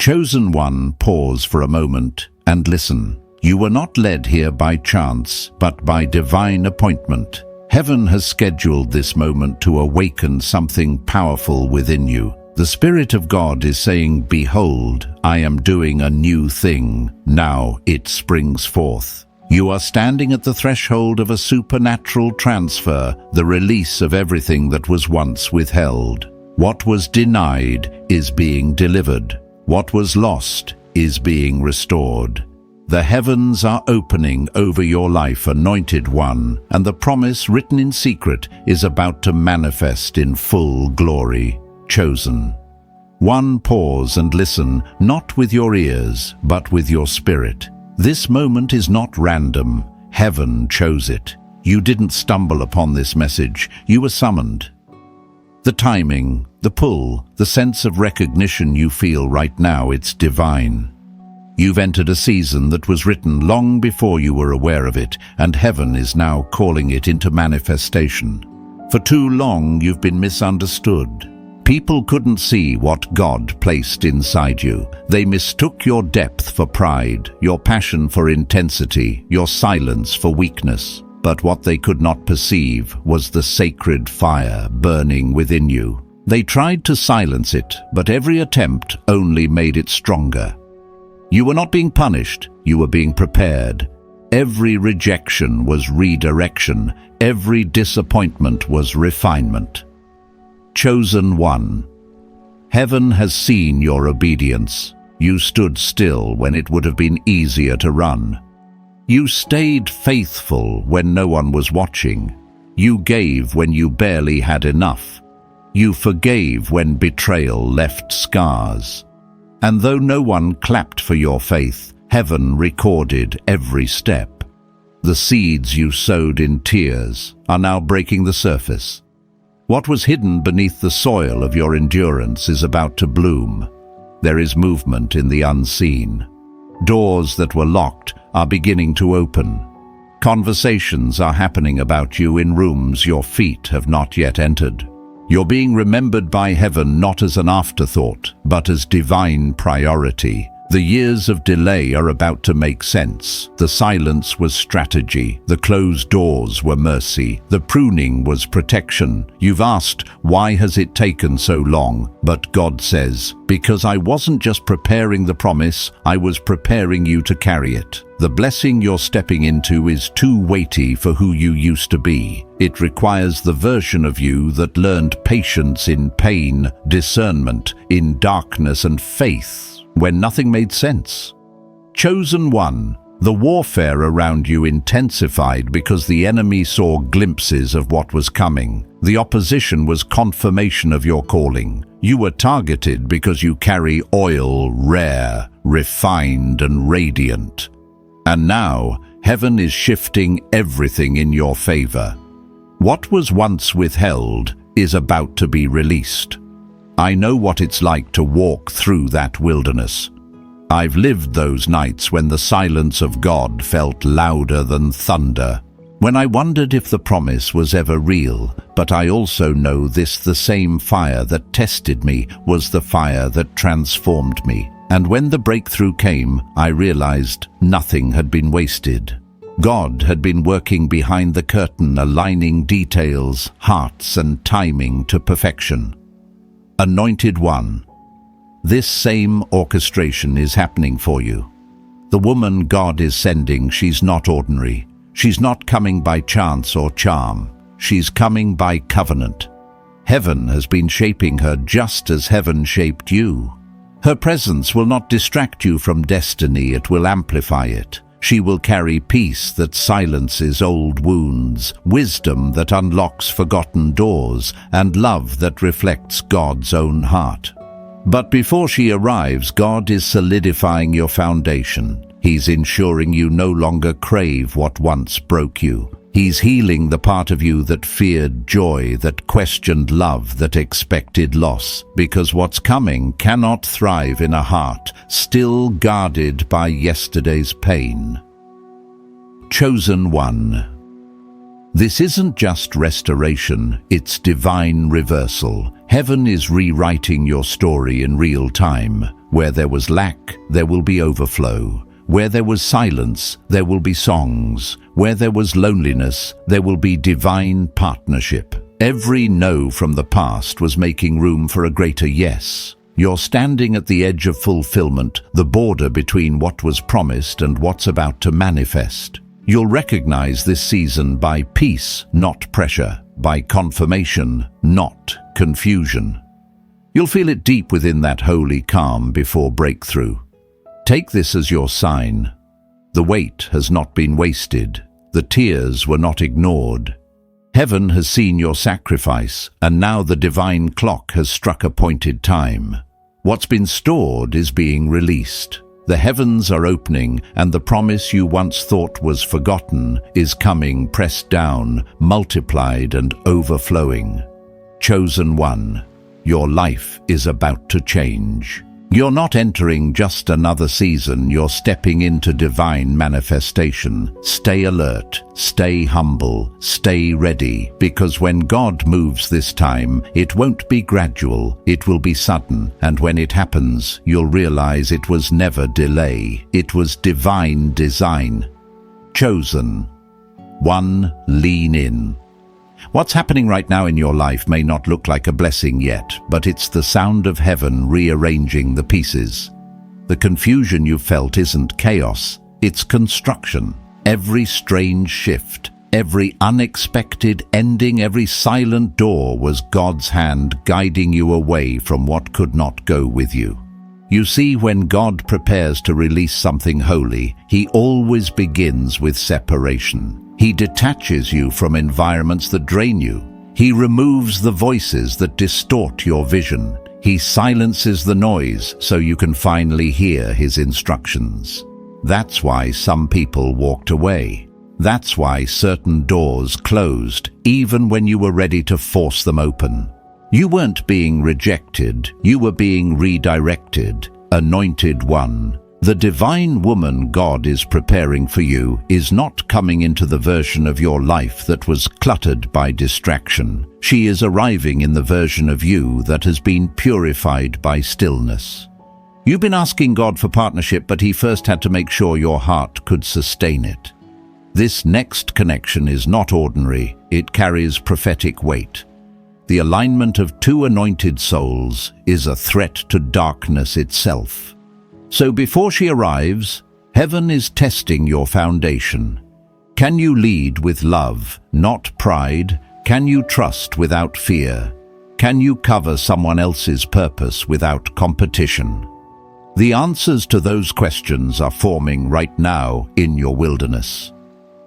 Chosen one, pause for a moment and listen. You were not led here by chance, but by divine appointment. Heaven has scheduled this moment to awaken something powerful within you. The Spirit of God is saying, "Behold, I am doing a new thing. Now it springs forth." You are standing at the threshold of a supernatural transfer, the release of everything that was once withheld. What was denied is being delivered. What was lost is being restored. The heavens are opening over your life, anointed one, and the promise written in secret is about to manifest in full glory. Chosen one, pause and listen, not with your ears, but with your spirit. This moment is not random. Heaven chose it. You didn't stumble upon this message. You were summoned. The timing, the pull, the sense of recognition you feel right now, it's divine. You've entered a season that was written long before you were aware of it, and heaven is now calling it into manifestation. For too long, you've been misunderstood. People couldn't see what God placed inside you. They mistook your depth for pride, your passion for intensity, your silence for weakness. But what they could not perceive was the sacred fire burning within you. They tried to silence it, but every attempt only made it stronger. You were not being punished, you were being prepared. Every rejection was redirection, every disappointment was refinement. Chosen one. Heaven has seen your obedience. You stood still when it would have been easier to run. You stayed faithful when no one was watching. You gave when you barely had enough. You forgave when betrayal left scars. And though no one clapped for your faith, heaven recorded every step. The seeds you sowed in tears are now breaking the surface. What was hidden beneath the soil of your endurance is about to bloom. There is movement in the unseen. Doors that were locked are beginning to open. Conversations are happening about you in rooms your feet have not yet entered. You're being remembered by heaven not as an afterthought, but as divine priority. The years of delay are about to make sense. The silence was strategy. The closed doors were mercy. The pruning was protection. You've asked, why has it taken so long? But God says, because I wasn't just preparing the promise, I was preparing you to carry it. The blessing you're stepping into is too weighty for who you used to be. It requires the version of you that learned patience in pain, discernment in darkness, and faith when nothing made sense. Chosen one, the warfare around you intensified because the enemy saw glimpses of what was coming. The opposition was confirmation of your calling. You were targeted because you carry oil rare, refined, and radiant. And now, heaven is shifting everything in your favor. What was once withheld is about to be released. I know what it's like to walk through that wilderness. I've lived those nights when the silence of God felt louder than thunder, when I wondered if the promise was ever real. But I also know this: the same fire that tested me was the fire that transformed me. And when the breakthrough came, I realized nothing had been wasted. God had been working behind the curtain, aligning details, hearts, and timing to perfection. Anointed one, this same orchestration is happening for you. The woman God is sending, she's not ordinary. She's not coming by chance or charm. She's coming by covenant. Heaven has been shaping her just as heaven shaped you. Her presence will not distract you from destiny, it will amplify it. She will carry peace that silences old wounds, wisdom that unlocks forgotten doors, and love that reflects God's own heart. But before she arrives, God is solidifying your foundation. He's ensuring you no longer crave what once broke you. He's healing the part of you that feared joy, that questioned love, that expected loss. Because what's coming cannot thrive in a heart still guarded by yesterday's pain. Chosen one. This isn't just restoration, it's divine reversal. Heaven is rewriting your story in real time. Where there was lack, there will be overflow. Where there was silence, there will be songs. Where there was loneliness, there will be divine partnership. Every no from the past was making room for a greater yes. You're standing at the edge of fulfillment, the border between what was promised and what's about to manifest. You'll recognize this season by peace, not pressure, by confirmation, not confusion. You'll feel it deep within that holy calm before breakthrough. Take this as your sign. The wait has not been wasted. The tears were not ignored. Heaven has seen your sacrifice, and now the divine clock has struck appointed time. What's been stored is being released. The heavens are opening, and the promise you once thought was forgotten is coming, pressed down, multiplied and overflowing. Chosen one, your life is about to change. You're not entering just another season, you're stepping into divine manifestation. Stay alert, stay humble, stay ready, because when God moves this time, it won't be gradual, it will be sudden, and when it happens, you'll realize it was never delay, it was divine design. Chosen. One, lean in. What's happening right now in your life may not look like a blessing yet, but it's the sound of heaven rearranging the pieces. The confusion you felt isn't chaos, it's construction. Every strange shift, every unexpected ending, every silent door was God's hand guiding you away from what could not go with you. You see, when God prepares to release something holy, He always begins with separation. He detaches you from environments that drain you. He removes the voices that distort your vision. He silences the noise so you can finally hear His instructions. That's why some people walked away. That's why certain doors closed, even when you were ready to force them open. You weren't being rejected, you were being redirected. Anointed one. The divine woman God is preparing for you is not coming into the version of your life that was cluttered by distraction. She is arriving in the version of you that has been purified by stillness. You've been asking God for partnership, but He first had to make sure your heart could sustain it. This next connection is not ordinary, it carries prophetic weight. The alignment of two anointed souls is a threat to darkness itself. So before she arrives, heaven is testing your foundation. Can you lead with love, not pride? Can you trust without fear? Can you cover someone else's purpose without competition? The answers to those questions are forming right now in your wilderness.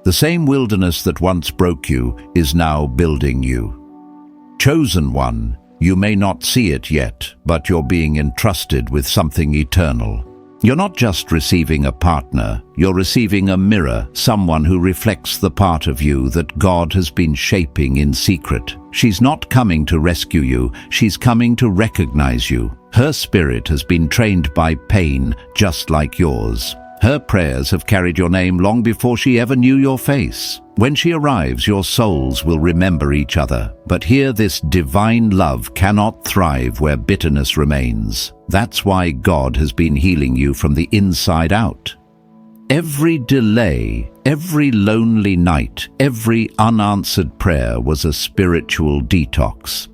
The same wilderness that once broke you is now building you. Chosen one, you may not see it yet, but you're being entrusted with something eternal. You're not just receiving a partner, you're receiving a mirror, someone who reflects the part of you that God has been shaping in secret. She's not coming to rescue you, she's coming to recognize you. Her spirit has been trained by pain, just like yours. Her prayers have carried your name long before she ever knew your face. When she arrives, your souls will remember each other. But here, this divine love cannot thrive where bitterness remains. That's why God has been healing you from the inside out. Every delay, every lonely night, every unanswered prayer was a spiritual detox.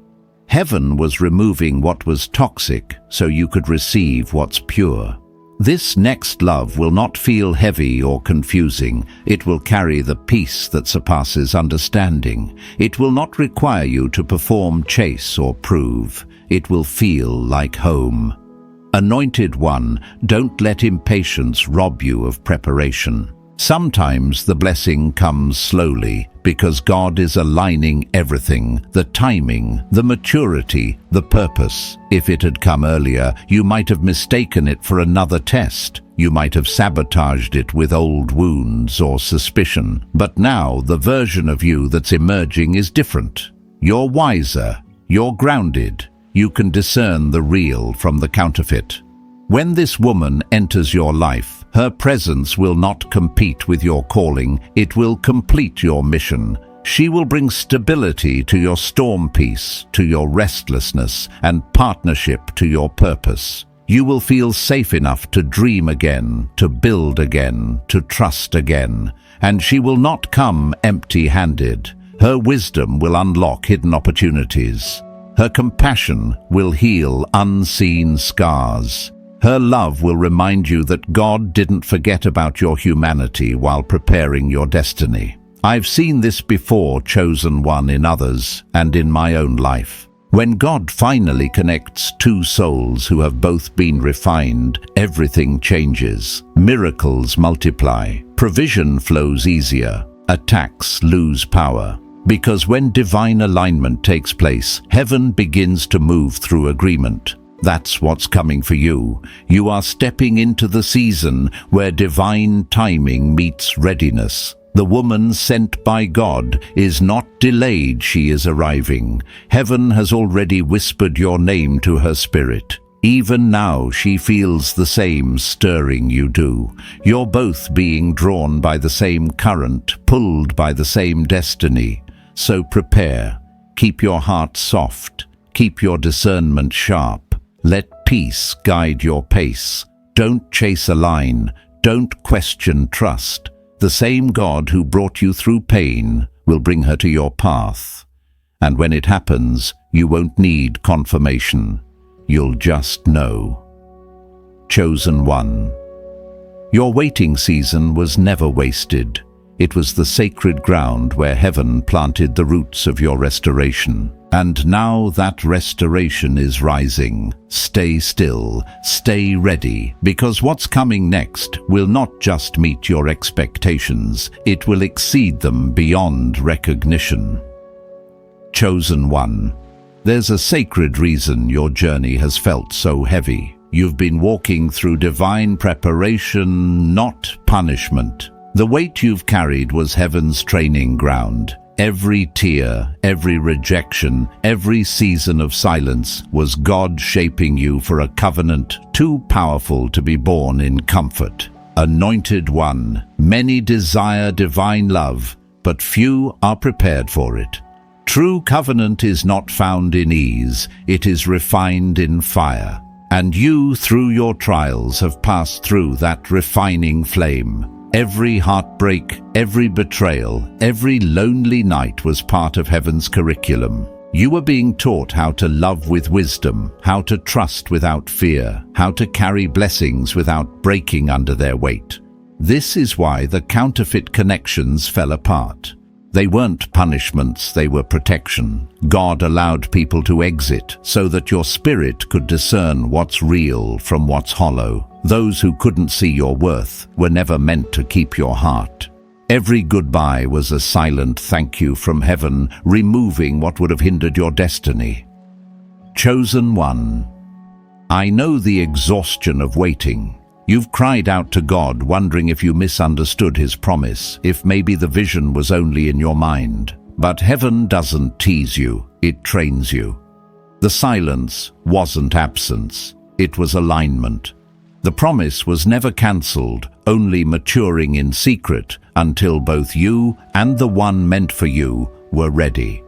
Heaven was removing what was toxic so you could receive what's pure. This next love will not feel heavy or confusing. It will carry the peace that surpasses understanding. It will not require you to perform, chase, or prove. It will feel like home. Anointed one, don't let impatience rob you of preparation. Sometimes the blessing comes slowly because God is aligning everything, the timing, the maturity, the purpose. If it had come earlier, you might have mistaken it for another test. You might have sabotaged it with old wounds or suspicion. But now the version of you that's emerging is different. You're wiser, you're grounded. You can discern the real from the counterfeit. When this woman enters your life, her presence will not compete with your calling, it will complete your mission. She will bring stability to your storm peace, to your restlessness, and partnership to your purpose. You will feel safe enough to dream again, to build again, to trust again, and she will not come empty-handed. Her wisdom will unlock hidden opportunities. Her compassion will heal unseen scars. Her love will remind you that God didn't forget about your humanity while preparing your destiny. I've seen this before, chosen one, in others and in my own life. When God finally connects two souls who have both been refined, everything changes. Miracles multiply. Provision flows easier. Attacks lose power. Because when divine alignment takes place, heaven begins to move through agreement. That's what's coming for you. You are stepping into the season where divine timing meets readiness. The woman sent by God is not delayed, she is arriving. Heaven has already whispered your name to her spirit. Even now she feels the same stirring you do. You're both being drawn by the same current, pulled by the same destiny. So prepare. Keep your heart soft. Keep your discernment sharp. Let peace guide your pace. Don't chase a line. Don't question trust. The same God who brought you through pain will bring her to your path. And when it happens, you won't need confirmation. You'll just know. Chosen one. Your waiting season was never wasted. It was the sacred ground where heaven planted the roots of your restoration. And now that restoration is rising. Stay still, stay ready, because what's coming next will not just meet your expectations, it will exceed them beyond recognition. Chosen one. There's a sacred reason your journey has felt so heavy. You've been walking through divine preparation, not punishment. The weight you've carried was heaven's training ground. Every tear, every rejection, every season of silence was God shaping you for a covenant too powerful to be born in comfort. Anointed one, many desire divine love, but few are prepared for it. True covenant is not found in ease, it is refined in fire. And you, through your trials, have passed through that refining flame. Every heartbreak, every betrayal, every lonely night was part of heaven's curriculum. You were being taught how to love with wisdom, how to trust without fear, how to carry blessings without breaking under their weight. This is why the counterfeit connections fell apart. They weren't punishments, they were protection. God allowed people to exit so that your spirit could discern what's real from what's hollow. Those who couldn't see your worth were never meant to keep your heart. Every goodbye was a silent thank you from heaven, removing what would have hindered your destiny. Chosen one. I know the exhaustion of waiting. You've cried out to God, wondering if you misunderstood his promise, if maybe the vision was only in your mind. But heaven doesn't tease you, it trains you. The silence wasn't absence, it was alignment. The promise was never cancelled, only maturing in secret until both you and the one meant for you were ready.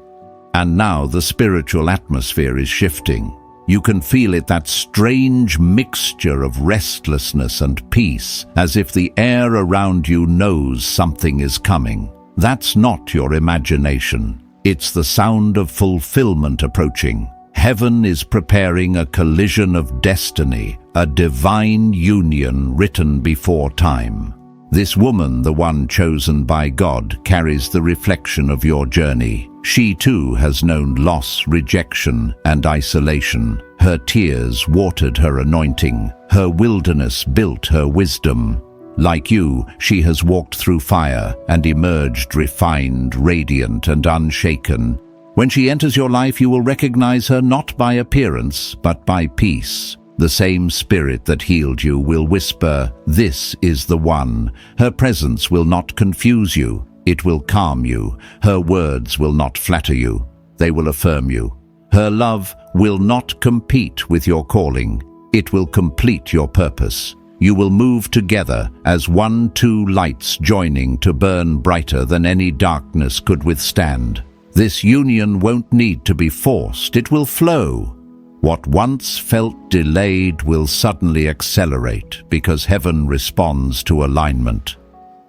And now the spiritual atmosphere is shifting. You can feel it, that strange mixture of restlessness and peace, as if the air around you knows something is coming. That's not your imagination. It's the sound of fulfillment approaching. Heaven is preparing a collision of destiny, a divine union written before time. This woman, the one chosen by God, carries the reflection of your journey. She too has known loss, rejection, and isolation. Her tears watered her anointing. Her wilderness built her wisdom. Like you, she has walked through fire and emerged refined, radiant, and unshaken. When she enters your life, you will recognize her not by appearance, but by peace. The same spirit that healed you will whisper, "This is the one." Her presence will not confuse you. It will calm you. Her words will not flatter you. They will affirm you. Her love will not compete with your calling. It will complete your purpose. You will move together as two lights joining to burn brighter than any darkness could withstand. This union won't need to be forced, it will flow. What once felt delayed will suddenly accelerate because heaven responds to alignment.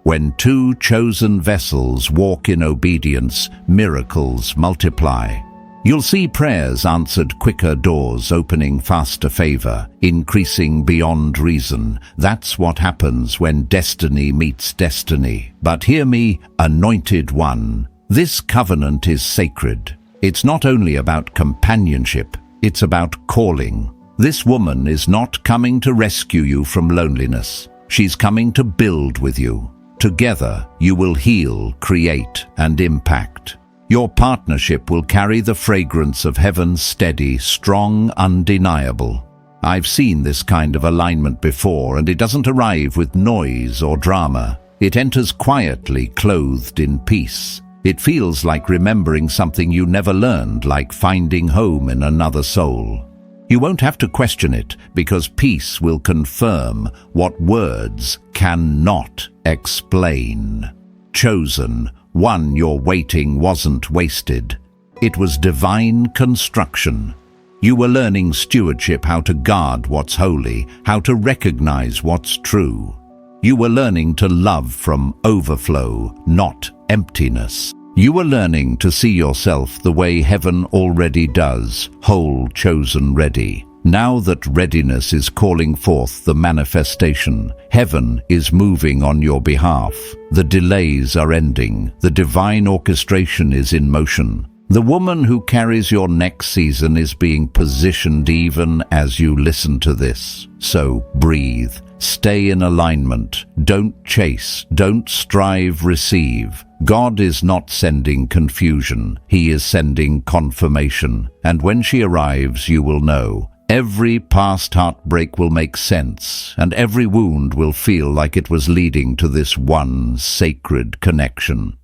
When two chosen vessels walk in obedience, miracles multiply. You'll see prayers answered quicker, doors opening faster, favor increasing beyond reason. That's what happens when destiny meets destiny. But hear me, anointed one. This covenant is sacred. It's not only about companionship, it's about calling. This woman is not coming to rescue you from loneliness. She's coming to build with you. Together, you will heal, create, and impact. Your partnership will carry the fragrance of heaven's steady, strong, undeniable. I've seen this kind of alignment before, and it doesn't arrive with noise or drama. It enters quietly, clothed in peace. It feels like remembering something you never learned, like finding home in another soul. You won't have to question it, because peace will confirm what words cannot explain. Chosen one, your waiting wasn't wasted. It was divine construction. You were learning stewardship, how to guard what's holy, how to recognize what's true. You were learning to love from overflow, not emptiness. You were learning to see yourself the way heaven already does, whole, chosen, ready. Now that readiness is calling forth the manifestation, heaven is moving on your behalf. The delays are ending. The divine orchestration is in motion. The woman who carries your next season is being positioned even as you listen to this. So breathe. Stay in alignment. Don't chase. Don't strive. Receive. God is not sending confusion. He is sending confirmation. And when she arrives, you will know. Every past heartbreak will make sense, and every wound will feel like it was leading to this one sacred connection.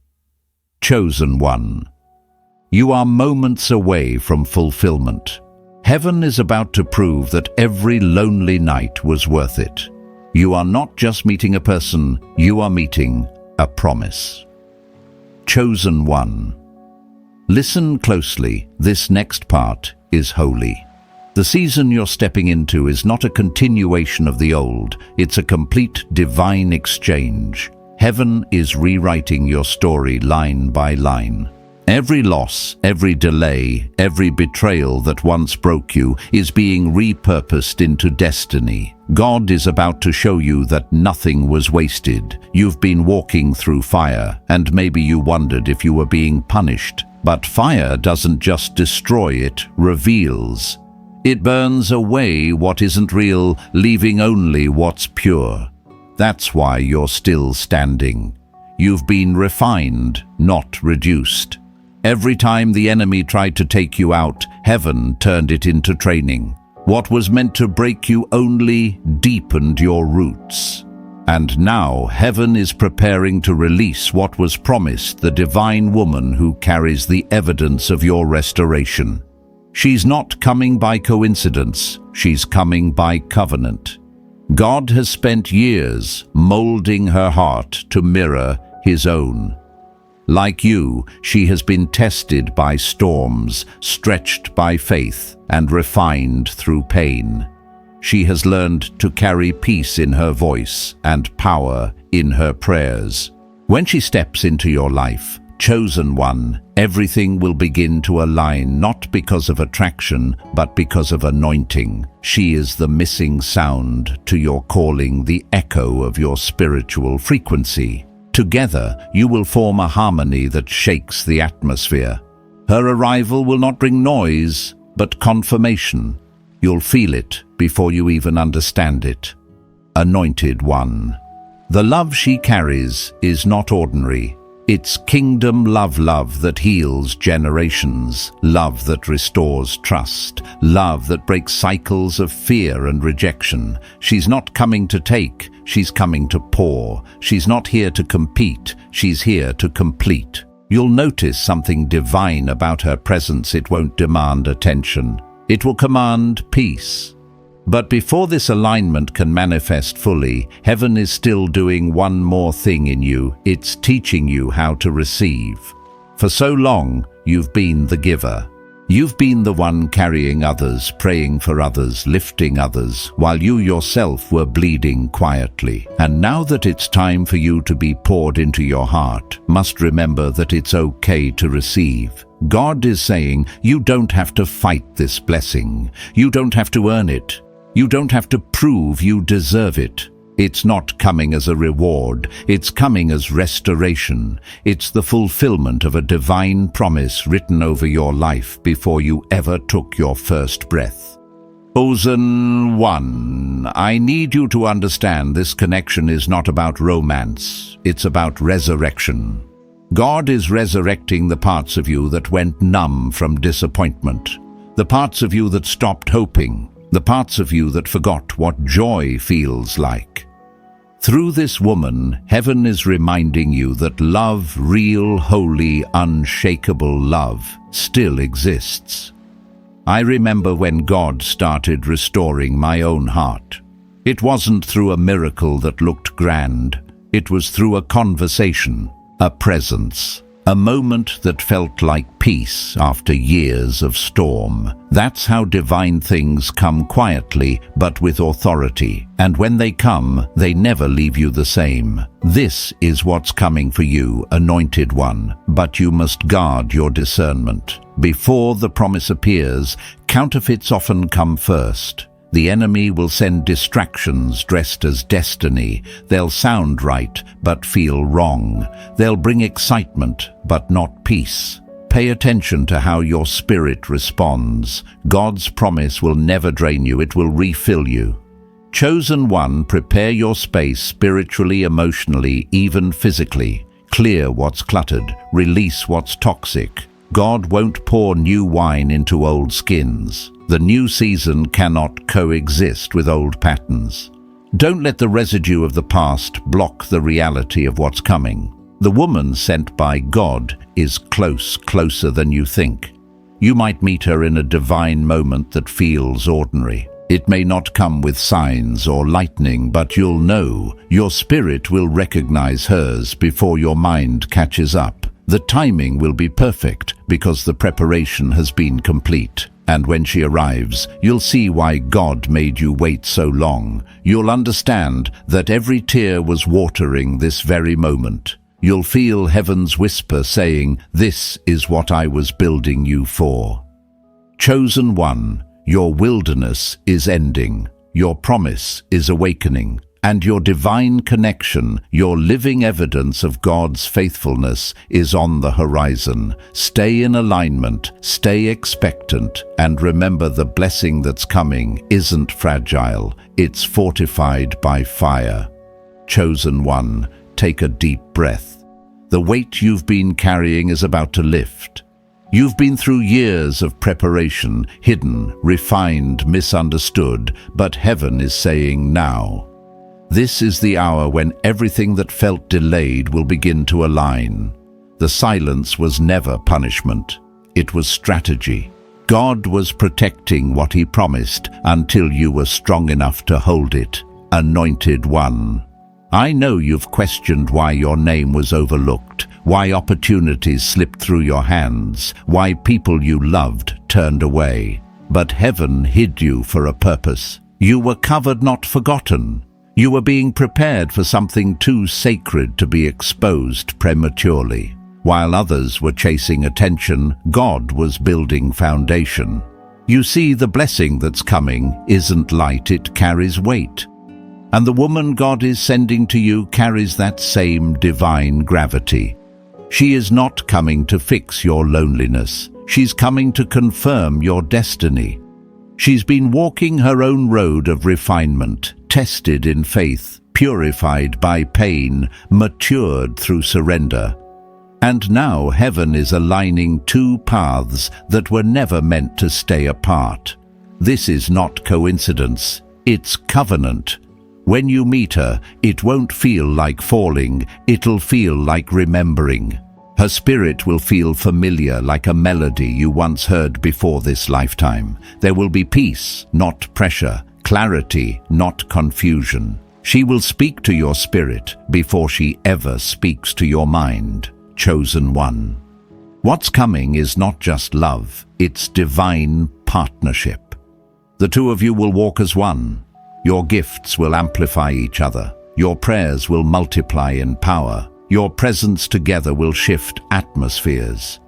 Chosen one. You are moments away from fulfillment. Heaven is about to prove that every lonely night was worth it. You are not just meeting a person, you are meeting a promise. Chosen one. Listen closely, this next part is holy. The season you're stepping into is not a continuation of the old, it's a complete divine exchange. Heaven is rewriting your story line by line. Every loss, every delay, every betrayal that once broke you is being repurposed into destiny. God is about to show you that nothing was wasted. You've been walking through fire, and maybe you wondered if you were being punished. But fire doesn't just destroy, it reveals. It burns away what isn't real, leaving only what's pure. That's why you're still standing. You've been refined, not reduced. Every time the enemy tried to take you out, heaven turned it into training. What was meant to break you only deepened your roots. And now heaven is preparing to release what was promised, the divine woman who carries the evidence of your restoration. She's not coming by coincidence, she's coming by covenant. God has spent years molding her heart to mirror His own. Like you, she has been tested by storms, stretched by faith, and refined through pain. She has learned to carry peace in her voice and power in her prayers. When she steps into your life, chosen one, everything will begin to align, not because of attraction, but because of anointing. She is the missing sound to your calling, the echo of your spiritual frequency. Together, you will form a harmony that shakes the atmosphere. Her arrival will not bring noise, but confirmation. You'll feel it before you even understand it. Anointed one. The love she carries is not ordinary. It's kingdom love that heals generations, love that restores trust, love that breaks cycles of fear and rejection. She's not coming to take, she's coming to pour. She's not here to compete, she's here to complete. You'll notice something divine about her presence. It won't demand attention. It will command peace. But before this alignment can manifest fully, heaven is still doing one more thing in you. It's teaching you how to receive. For so long, you've been the giver. You've been the one carrying others, praying for others, lifting others, while you yourself were bleeding quietly. And now that it's time for you to be poured into your heart, must remember that it's okay to receive. God is saying, you don't have to fight this blessing. You don't have to earn it. You don't have to prove you deserve it. It's not coming as a reward. It's coming as restoration. It's the fulfillment of a divine promise written over your life before you ever took your first breath. Chosen one, I need you to understand this connection is not about romance. It's about resurrection. God is resurrecting the parts of you that went numb from disappointment, the parts of you that stopped hoping, the parts of you that forgot what joy feels like. Through this woman, heaven is reminding you that love, real, holy, unshakable love, still exists. I remember when God started restoring my own heart. It wasn't through a miracle that looked grand. It was through a conversation, a presence, a moment that felt like peace after years of storm. That's how divine things come quietly, but with authority. And when they come, they never leave you the same. This is what's coming for you, anointed one, but you must guard your discernment. Before the promise appears, counterfeits often come first. The enemy will send distractions dressed as destiny. They'll sound right, but feel wrong. They'll bring excitement, but not peace. Pay attention to how your spirit responds. God's promise will never drain you, it will refill you. Chosen one, prepare your space spiritually, emotionally, even physically. Clear what's cluttered, release what's toxic. God won't pour new wine into old skins. The new season cannot coexist with old patterns. Don't let the residue of the past block the reality of what's coming. The woman sent by God is closer than you think. You might meet her in a divine moment that feels ordinary. It may not come with signs or lightning, but you'll know. Your spirit will recognize hers before your mind catches up. The timing will be perfect because the preparation has been complete. And when she arrives, you'll see why God made you wait so long. You'll understand that every tear was watering this very moment. You'll feel heaven's whisper saying, "This is what I was building you for." Chosen one, your wilderness is ending. Your promise is awakening. And your divine connection, your living evidence of God's faithfulness, is on the horizon. Stay in alignment, stay expectant, and remember the blessing that's coming isn't fragile, it's fortified by fire. Chosen one, take a deep breath. The weight you've been carrying is about to lift. You've been through years of preparation, hidden, refined, misunderstood, but heaven is saying now. This is the hour when everything that felt delayed will begin to align. The silence was never punishment. It was strategy. God was protecting what he promised until you were strong enough to hold it. Anointed one. I know you've questioned why your name was overlooked, why opportunities slipped through your hands, why people you loved turned away. But heaven hid you for a purpose. You were covered, not forgotten. You were being prepared for something too sacred to be exposed prematurely. While others were chasing attention, God was building foundation. You see, the blessing that's coming isn't light, it carries weight. And the woman God is sending to you carries that same divine gravity. She is not coming to fix your loneliness. She's coming to confirm your destiny. She's been walking her own road of refinement, tested in faith, purified by pain, matured through surrender. And now heaven is aligning two paths that were never meant to stay apart. This is not coincidence, it's covenant. When you meet her, it won't feel like falling, it'll feel like remembering. Her spirit will feel familiar, like a melody you once heard before this lifetime. There will be peace, not pressure, clarity, not confusion. She will speak to your spirit before she ever speaks to your mind. Chosen one. What's coming is not just love, it's divine partnership. The two of you will walk as one. Your gifts will amplify each other. Your prayers will multiply in power. Your presence together will shift atmospheres.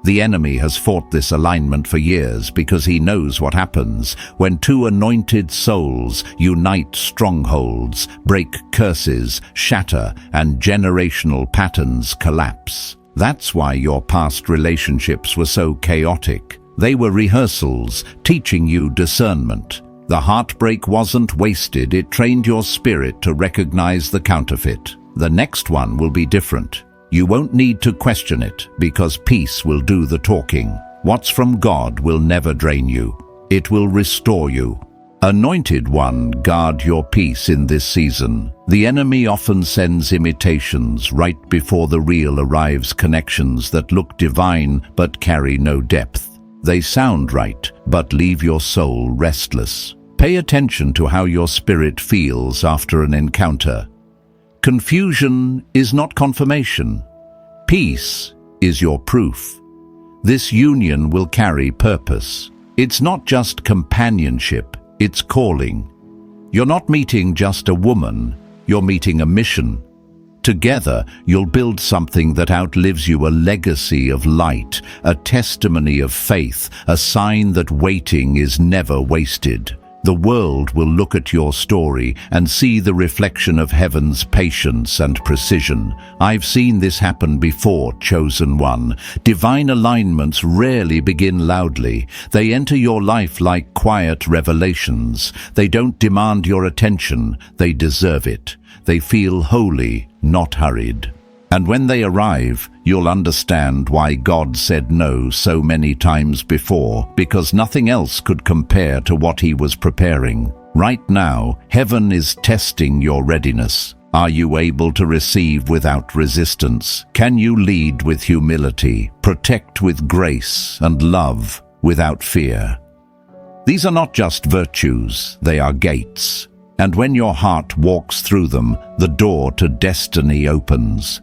The enemy has fought this alignment for years because he knows what happens when two anointed souls unite strongholds, break curses, shatter, and generational patterns collapse. That's why your past relationships were so chaotic. They were rehearsals, teaching you discernment. The heartbreak wasn't wasted, it trained your spirit to recognize the counterfeit. The next one will be different. You won't need to question it, because peace will do the talking. What's from God will never drain you. It will restore you. Anointed one, guard your peace in this season. The enemy often sends imitations right before the real arrives, connections that look divine but carry no depth. They sound right, but leave your soul restless. Pay attention to how your spirit feels after an encounter. Confusion is not confirmation. Peace is your proof. This union will carry purpose. It's not just companionship, it's calling. You're not meeting just a woman, you're meeting a mission. Together, you'll build something that outlives you, a legacy of light, a testimony of faith, a sign that waiting is never wasted. The world will look at your story and see the reflection of heaven's patience and precision. I've seen this happen before, chosen one. Divine alignments rarely begin loudly. They enter your life like quiet revelations. They don't demand your attention, they deserve it. They feel holy, not hurried. And when they arrive, you'll understand why God said no so many times before, because nothing else could compare to what he was preparing. Right now, heaven is testing your readiness. Are you able to receive without resistance? Can you lead with humility, protect with grace, and love without fear? These are not just virtues, they are gates. And when your heart walks through them, the door to destiny opens.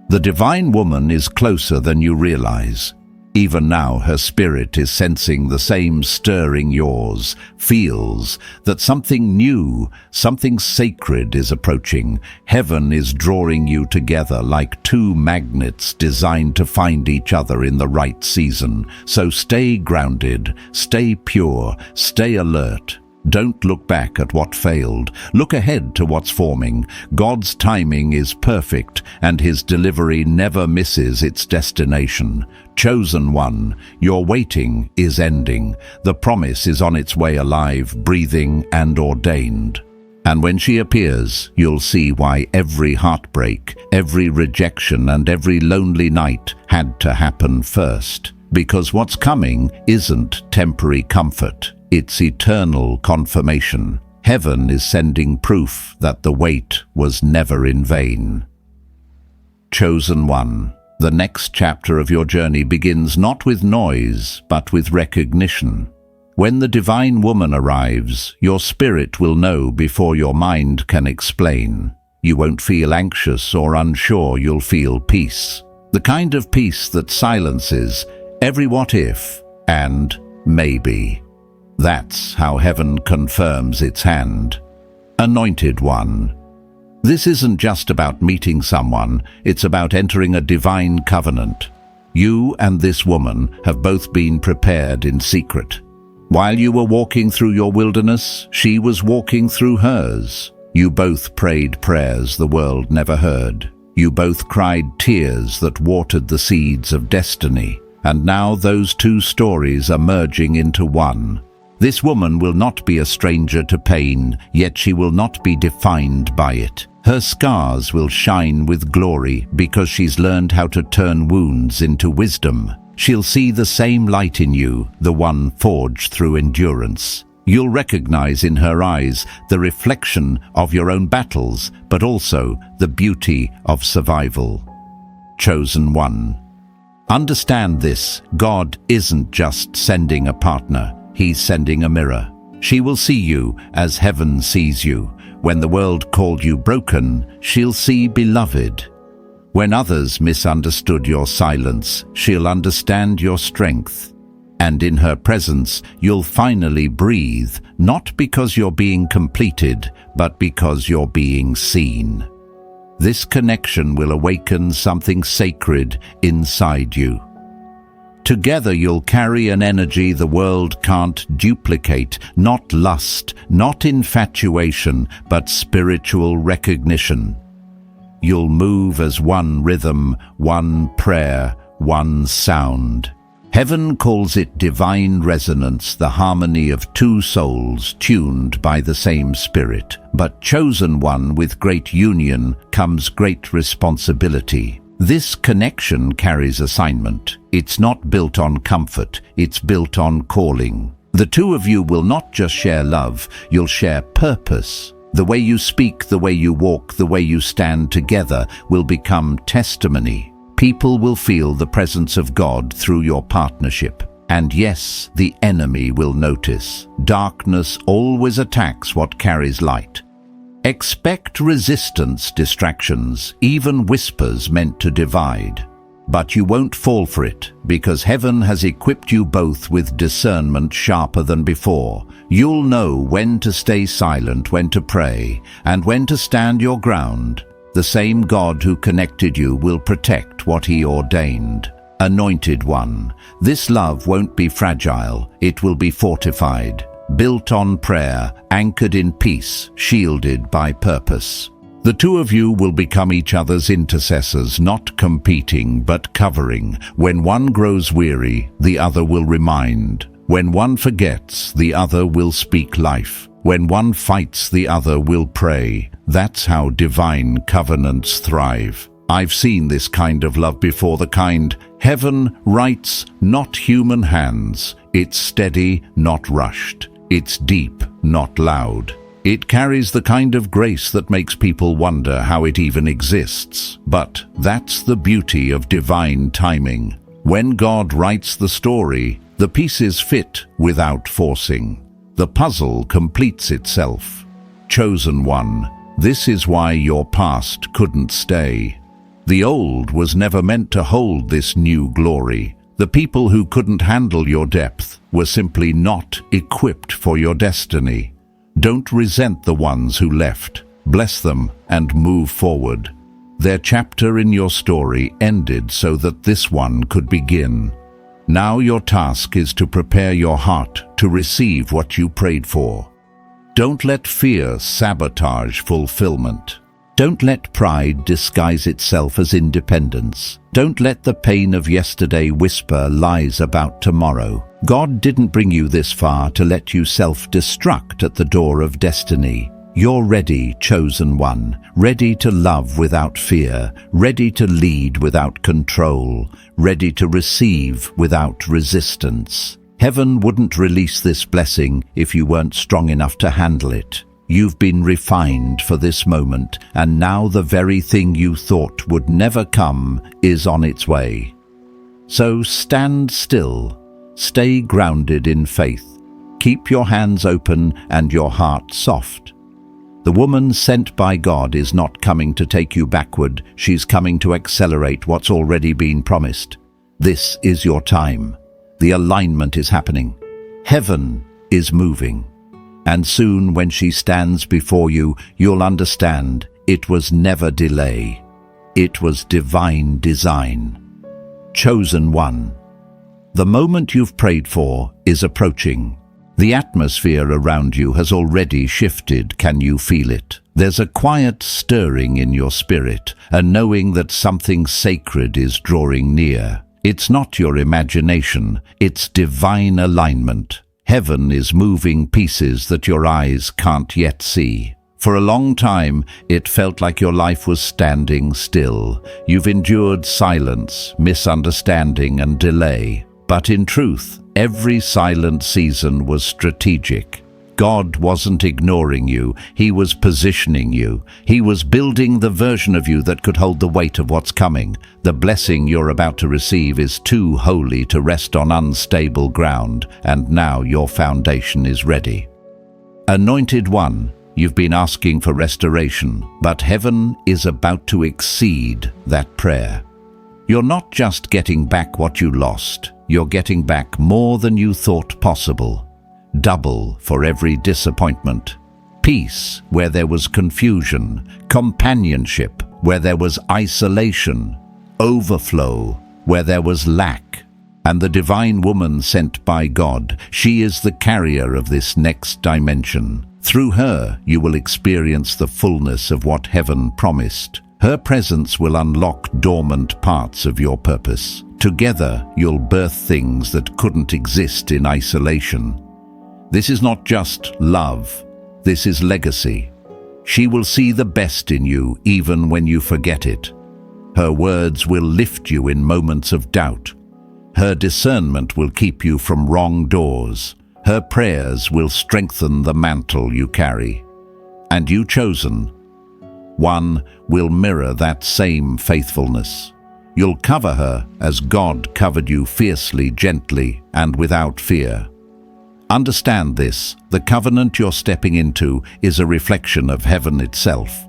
The divine woman is closer than you realize. Even now, her spirit is sensing the same stirring yours, feels that something new, something sacred is approaching. Heaven is drawing you together like two magnets designed to find each other in the right season. So stay grounded, stay pure, stay alert. Don't look back at what failed. Look ahead to what's forming. God's timing is perfect, and his delivery never misses its destination. Chosen one, your waiting is ending. The promise is on its way, alive, breathing, and ordained. And when she appears, you'll see why every heartbreak, every rejection, and every lonely night had to happen first. Because what's coming isn't temporary comfort. It's eternal confirmation. Heaven is sending proof that the wait was never in vain. Chosen one, the next chapter of your journey begins not with noise, but with recognition. When the divine woman arrives, your spirit will know before your mind can explain. You won't feel anxious or unsure, you'll feel peace. The kind of peace that silences every what if and maybe. That's how heaven confirms its hand. Anointed one. This isn't just about meeting someone, it's about entering a divine covenant. You and this woman have both been prepared in secret. While you were walking through your wilderness, she was walking through hers. You both prayed prayers the world never heard. You both cried tears that watered the seeds of destiny. And now those two stories are merging into one. This woman will not be a stranger to pain, yet she will not be defined by it. Her scars will shine with glory because she's learned how to turn wounds into wisdom. She'll see the same light in you, the one forged through endurance. You'll recognize in her eyes the reflection of your own battles, but also the beauty of survival. Chosen one. Understand this, God isn't just sending a partner. He's sending a mirror. She will see you as heaven sees you. When the world called you broken, she'll see beloved. When others misunderstood your silence, she'll understand your strength. And in her presence, you'll finally breathe, not because you're being completed, but because you're being seen. This connection will awaken something sacred inside you. Together you'll carry an energy the world can't duplicate, not lust, not infatuation, but spiritual recognition. You'll move as one rhythm, one prayer, one sound. Heaven calls it divine resonance, the harmony of two souls tuned by the same spirit. But chosen one with great union comes great responsibility. This connection carries assignment. It's not built on comfort, it's built on calling. The two of you will not just share love, you'll share purpose. The way you speak, the way you walk, the way you stand together will become testimony. People will feel the presence of God through your partnership. And yes, the enemy will notice. Darkness always attacks what carries light. Expect resistance, distractions, even whispers meant to divide. But you won't fall for it, because heaven has equipped you both with discernment sharper than before. You'll know when to stay silent, when to pray, and when to stand your ground. The same God who connected you will protect what He ordained. Anointed one, this love won't be fragile, it will be fortified, built on prayer, anchored in peace, shielded by purpose. The two of you will become each other's intercessors, not competing, but covering. When one grows weary, the other will remind. When one forgets, the other will speak life. When one fights, the other will pray. That's how divine covenants thrive. I've seen this kind of love before, the kind heaven writes, not human hands. It's steady, not rushed. It's deep, not loud. It carries the kind of grace that makes people wonder how it even exists. But that's the beauty of divine timing. When God writes the story, the pieces fit without forcing. The puzzle completes itself. Chosen one, this is why your past couldn't stay. The old was never meant to hold this new glory. The people who couldn't handle your depth were simply not equipped for your destiny. Don't resent the ones who left. Bless them and move forward. Their chapter in your story ended so that this one could begin. Now your task is to prepare your heart to receive what you prayed for. Don't let fear sabotage fulfillment. Don't let pride disguise itself as independence. Don't let the pain of yesterday whisper lies about tomorrow. God didn't bring you this far to let you self-destruct at the door of destiny. You're ready, chosen one, ready to love without fear, ready to lead without control, ready to receive without resistance. Heaven wouldn't release this blessing if you weren't strong enough to handle it. You've been refined for this moment, and now the very thing you thought would never come is on its way. So stand still, stay grounded in faith, keep your hands open and your heart soft. The woman sent by God is not coming to take you backward, she's coming to accelerate what's already been promised. This is your time. The alignment is happening. Heaven is moving. And soon when she stands before you, you'll understand it was never delay. It was divine design. Chosen one. The moment you've prayed for is approaching. The atmosphere around you has already shifted. Can you feel it? There's a quiet stirring in your spirit, a knowing that something sacred is drawing near. It's not your imagination, it's divine alignment. Heaven is moving pieces that your eyes can't yet see. For a long time, it felt like your life was standing still. You've endured silence, misunderstanding, and delay. But in truth, every silent season was strategic. God wasn't ignoring you, He was positioning you. He was building the version of you that could hold the weight of what's coming. The blessing you're about to receive is too holy to rest on unstable ground, and now your foundation is ready. Anointed One, you've been asking for restoration, but heaven is about to exceed that prayer. You're not just getting back what you lost, you're getting back more than you thought possible. Double for every disappointment. Peace where there was confusion, companionship where there was isolation, overflow where there was lack. And the divine woman sent by God, she is the carrier of this next dimension. Through her, you will experience the fullness of what heaven promised. Her presence will unlock dormant parts of your purpose. Together, you'll birth things that couldn't exist in isolation. This is not just love, this is legacy. She will see the best in you even when you forget it. Her words will lift you in moments of doubt. Her discernment will keep you from wrong doors. Her prayers will strengthen the mantle you carry. And you, chosen one, will mirror that same faithfulness. You'll cover her as God covered you, fiercely, gently, and without fear. Understand this, the covenant you're stepping into is a reflection of heaven itself.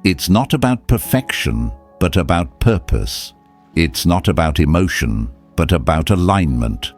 It's not about perfection, but about purpose. It's not about emotion, but about alignment.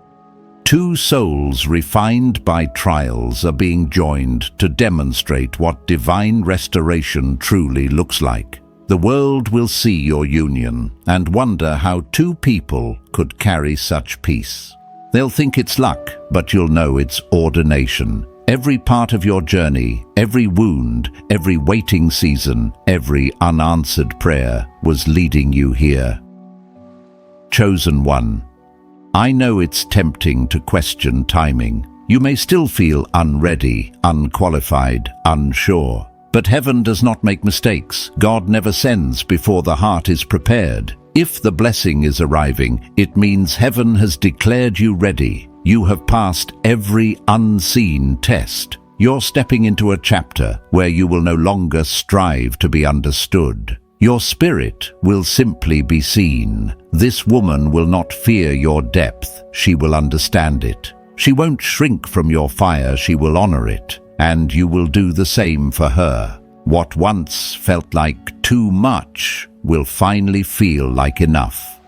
Two souls refined by trials are being joined to demonstrate what divine restoration truly looks like. The world will see your union and wonder how two people could carry such peace. They'll think it's luck, but you'll know it's ordination. Every part of your journey, every wound, every waiting season, every unanswered prayer was leading you here. Chosen One, I know it's tempting to question timing. You may still feel unready, unqualified, unsure. But heaven does not make mistakes. God never sends before the heart is prepared. If the blessing is arriving, it means heaven has declared you ready. You have passed every unseen test. You're stepping into a chapter where you will no longer strive to be understood. Your spirit will simply be seen. This woman will not fear your depth, she will understand it. She won't shrink from your fire, she will honor it. And you will do the same for her. What once felt like too much will finally feel like enough.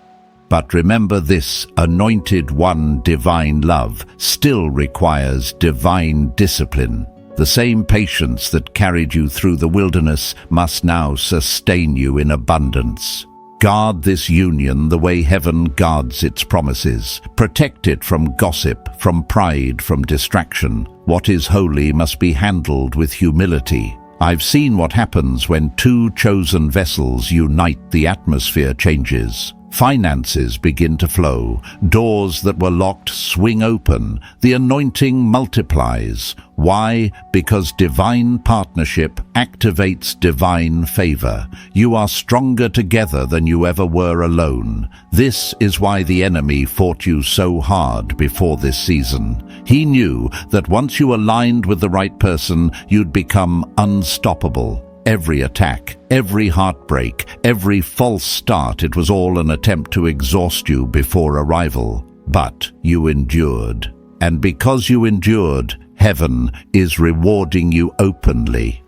But remember this, Anointed One, divine love still requires divine discipline. The same patience that carried you through the wilderness must now sustain you in abundance. Guard this union the way heaven guards its promises. Protect it from gossip, from pride, from distraction. What is holy must be handled with humility. I've seen what happens when two chosen vessels unite. The atmosphere changes. Finances begin to flow. Doors that were locked swing open. The anointing multiplies. Why? Because divine partnership activates divine favor. You are stronger together than you ever were alone. This is why the enemy fought you so hard before this season. He knew that once you aligned with the right person, you'd become unstoppable. Every attack, every heartbreak, every false start, it was all an attempt to exhaust you before arrival. But you endured. And because you endured, heaven is rewarding you openly.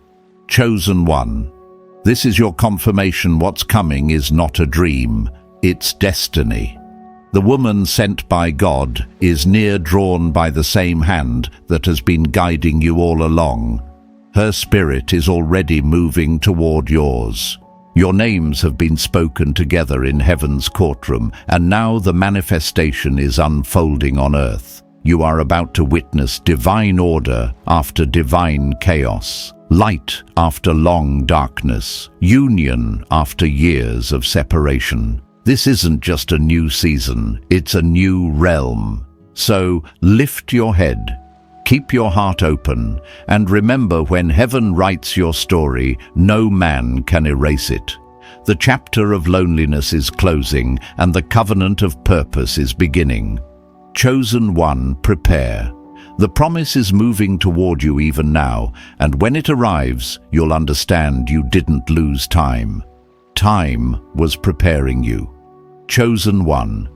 Chosen One, this is your confirmation. What's coming is not a dream, it's destiny. The woman sent by God is near, drawn by the same hand that has been guiding you all along. Her spirit is already moving toward yours. Your names have been spoken together in heaven's courtroom, and now the manifestation is unfolding on earth. You are about to witness divine order after divine chaos, light after long darkness, union after years of separation. This isn't just a new season, it's a new realm. So lift your head. Keep your heart open, and remember, when heaven writes your story, no man can erase it. The chapter of loneliness is closing, and the covenant of purpose is beginning. Chosen One, prepare. The promise is moving toward you even now, and when it arrives, you'll understand you didn't lose time. Time was preparing you. Chosen One,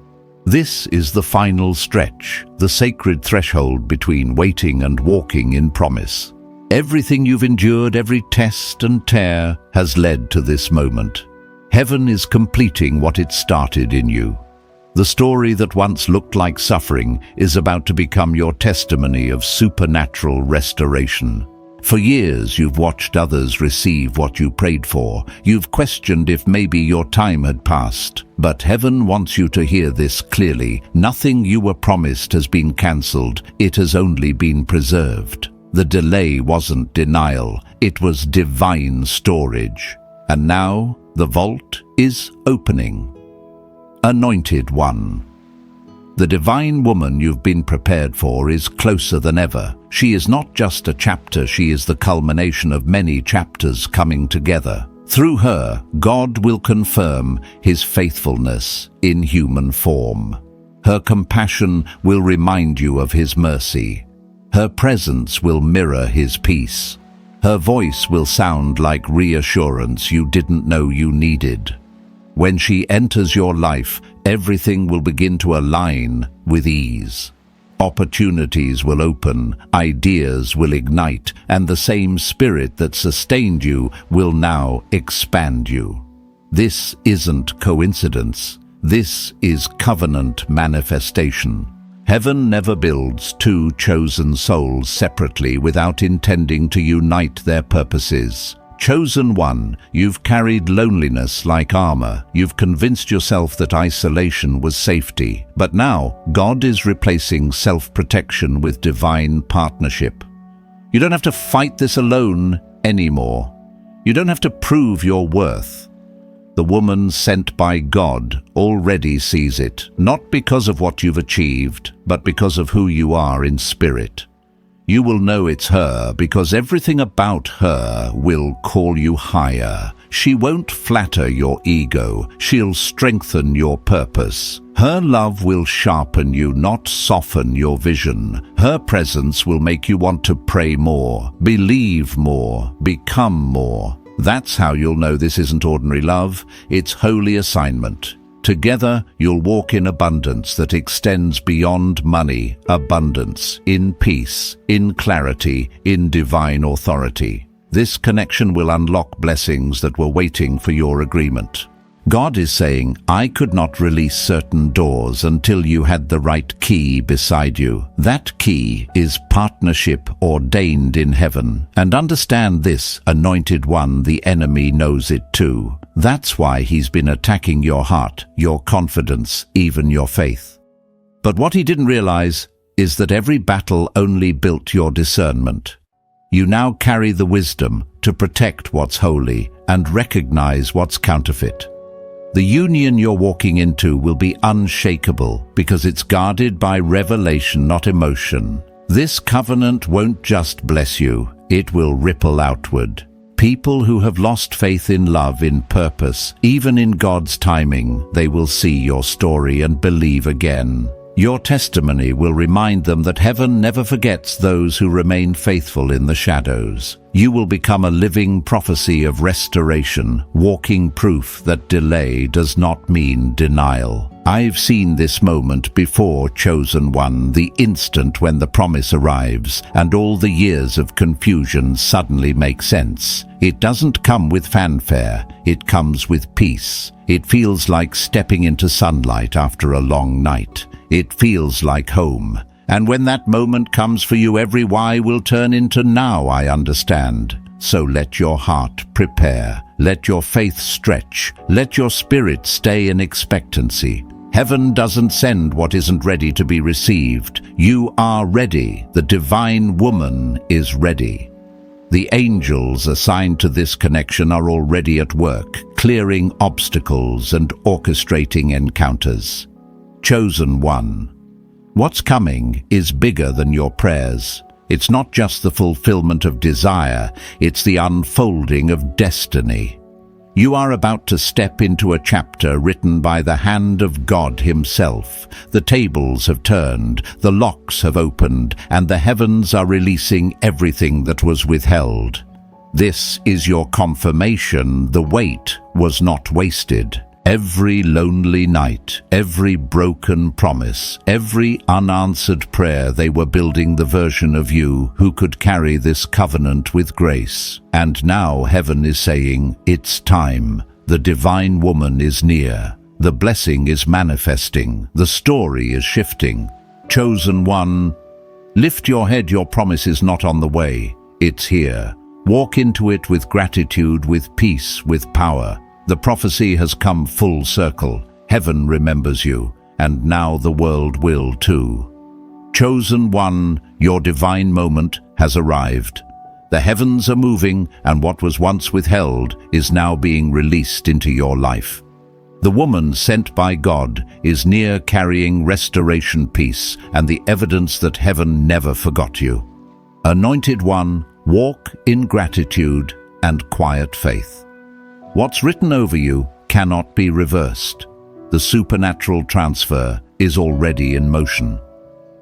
this is the final stretch, the sacred threshold between waiting and walking in promise. Everything you've endured, every test and tear, has led to this moment. Heaven is completing what it started in you. The story that once looked like suffering is about to become your testimony of supernatural restoration. For years, you've watched others receive what you prayed for. You've questioned if maybe your time had passed. But heaven wants you to hear this clearly. Nothing you were promised has been cancelled. It has only been preserved. The delay wasn't denial. It was divine storage. And now, the vault is opening. Anointed One. The divine woman you've been prepared for is closer than ever. She is not just a chapter, she is the culmination of many chapters coming together. Through her, God will confirm His faithfulness in human form. Her compassion will remind you of His mercy. Her presence will mirror His peace. Her voice will sound like reassurance you didn't know you needed. When she enters your life, everything will begin to align with ease. Opportunities will open, ideas will ignite, and the same spirit that sustained you will now expand you. This isn't coincidence. This is covenant manifestation. Heaven never builds two chosen souls separately without intending to unite their purposes. Chosen one, you've carried loneliness like armor. You've convinced yourself that isolation was safety. But now, God is replacing self-protection with divine partnership. You don't have to fight this alone anymore. You don't have to prove your worth. The woman sent by God already sees it, not because of what you've achieved, but because of who you are in spirit. You will know it's her because everything about her will call you higher. She won't flatter your ego. She'll strengthen your purpose. Her love will sharpen you, not soften your vision. Her presence will make you want to pray more, believe more, become more. That's how you'll know this isn't ordinary love. It's holy assignment. Together, you'll walk in abundance that extends beyond money, abundance, in peace, in clarity, in divine authority. This connection will unlock blessings that were waiting for your agreement. God is saying, I could not release certain doors until you had the right key beside you. That key is partnership ordained in heaven. And understand this, anointed one, the enemy knows it too. That's why he's been attacking your heart, your confidence, even your faith. But what he didn't realize is that every battle only built your discernment. You now carry the wisdom to protect what's holy and recognize what's counterfeit. The union you're walking into will be unshakable because it's guarded by revelation, not emotion. This covenant won't just bless you, it will ripple outward. People who have lost faith in love, in purpose, even in God's timing, they will see your story and believe again. Your testimony will remind them that heaven never forgets those who remain faithful in the shadows. You will become a living prophecy of restoration, walking proof that delay does not mean denial. I've seen this moment before, chosen one, the instant when the promise arrives and all the years of confusion suddenly make sense. It doesn't come with fanfare, it comes with peace. It feels like stepping into sunlight after a long night. It feels like home. And when that moment comes for you, every why will turn into now I understand. So let your heart prepare. Let your faith stretch. Let your spirit stay in expectancy. Heaven doesn't send what isn't ready to be received. You are ready. The divine woman is ready. The angels assigned to this connection are already at work, clearing obstacles and orchestrating encounters. Chosen one. What's coming is bigger than your prayers. It's not just the fulfillment of desire, it's the unfolding of destiny. You are about to step into a chapter written by the hand of God Himself. The tables have turned, the locks have opened, and the heavens are releasing everything that was withheld. This is your confirmation the wait was not wasted. Every lonely night, every broken promise, every unanswered prayer, they were building the version of you who could carry this covenant with grace. And now heaven is saying, it's time. The divine woman is near. The blessing is manifesting. The story is shifting. Chosen one, lift your head, your promise is not on the way. It's here. Walk into it with gratitude, with peace, with power. The prophecy has come full circle. Heaven remembers you, and now the world will too. Chosen one, your divine moment has arrived. The heavens are moving, and what was once withheld is now being released into your life. The woman sent by God is near, carrying restoration, peace, and the evidence that heaven never forgot you. Anointed one, walk in gratitude and quiet faith. What's written over you cannot be reversed. The supernatural transfer is already in motion.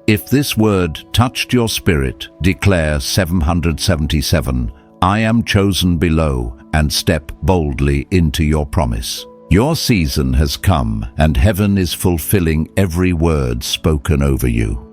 If this word touched your spirit, declare 777, I am chosen below, and step boldly into your promise. Your season has come, and heaven is fulfilling every word spoken over you.